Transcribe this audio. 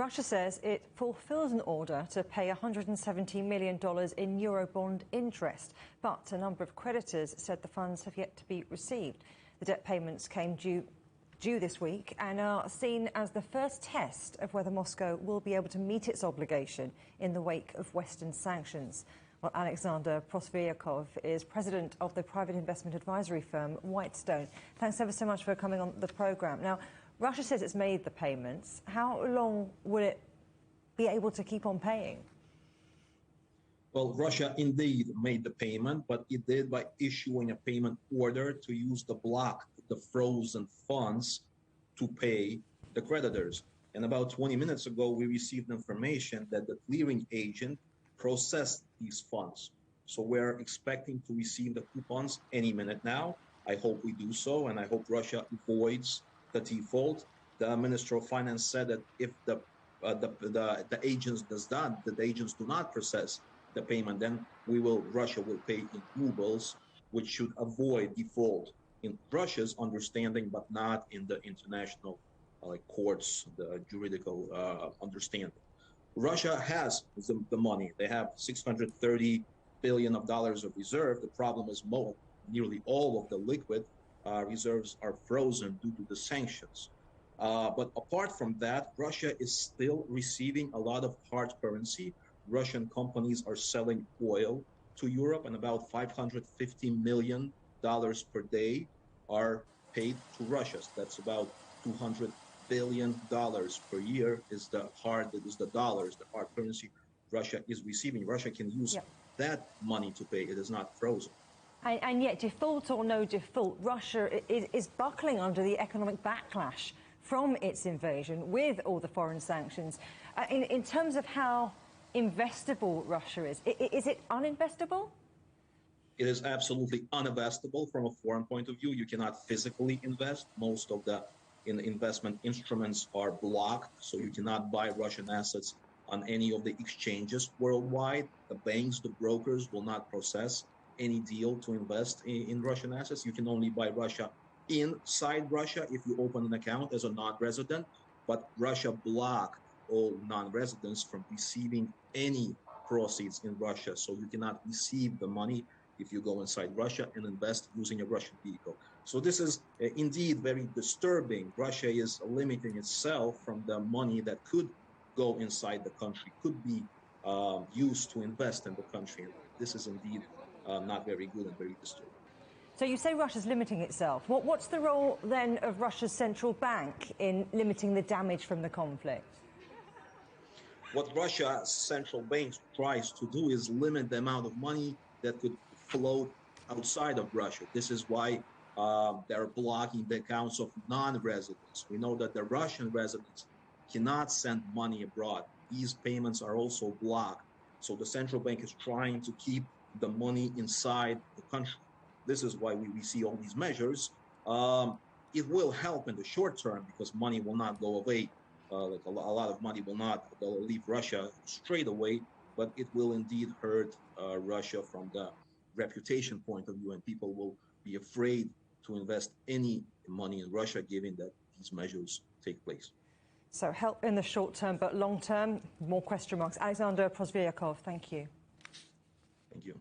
Russia says it fulfills an order to pay $170 million in Eurobond interest, but a number of creditors said the funds have yet to be received. The debt payments came due this week and are seen as the first test of whether Moscow will be able to meet its obligation in the wake of Western sanctions. Well, Alexander Prosviriakov is president of the private investment advisory firm Whitestone. Thanks ever so much for coming on the programme. Now, Russia says it's made the payments. How long will it be able to keep on paying? Well, Russia indeed made the payment, but it did by issuing a payment order to use the frozen funds to pay the creditors. And about 20 minutes ago, we received information that the clearing agent processed these funds. So we're expecting to receive the coupons any minute now. I hope we do so, and I hope Russia avoids the default. The Minister of Finance said that if the agents do not process the payment, then Russia will pay in rubles, which should avoid default in Russia's understanding, but not in the international courts, the juridical understanding. Russia has the money. They have $630 billion of reserve. The problem is nearly all of the liquid reserves are frozen due to the sanctions. But apart from that, Russia is still receiving a lot of hard currency. Russian companies are selling oil to Europe, and about $550 million per day are paid to Russia. So that's about $200 billion per year is the dollars, the hard currency Russia is receiving. Russia can use that money to pay. It is not frozen. And yet, default or no default, Russia is buckling under the economic backlash from its invasion with all the foreign sanctions. In terms of how investable Russia is it uninvestable? It is absolutely uninvestable from a foreign point of view. You cannot physically invest. Most of the investment instruments are blocked, so you cannot buy Russian assets on any of the exchanges worldwide. The banks, the brokers will not process any deal to invest in Russian assets. You can only buy Russia inside Russia if you open an account as a non-resident, but Russia blocked all non-residents from receiving any proceeds in Russia, so you cannot receive the money if you go inside Russia and invest using a Russian vehicle. So this is indeed very disturbing. Russia is limiting itself from the money that could go inside the country, could be used to invest in the country. And this is indeed not very good and very disturbing. So you say Russia's limiting itself. What's the role then of Russia's central bank in limiting the damage from the conflict? What Russia's central bank tries to do is limit the amount of money that could float outside of Russia. This is why they're blocking the accounts of non-residents. We know that the Russian residents cannot send money abroad. These payments are also blocked. So the central bank is trying to keep the money inside the country. This is why we see all these measures. It will help in the short term because money will not go away. Like a lot of money will not leave Russia straight away, but it will indeed hurt Russia from the reputation point of view, and people will be afraid to invest any money in Russia given that these measures take place. So help in the short term, but long term, more question marks. Alexander Prosviriakov, thank you. Thank you.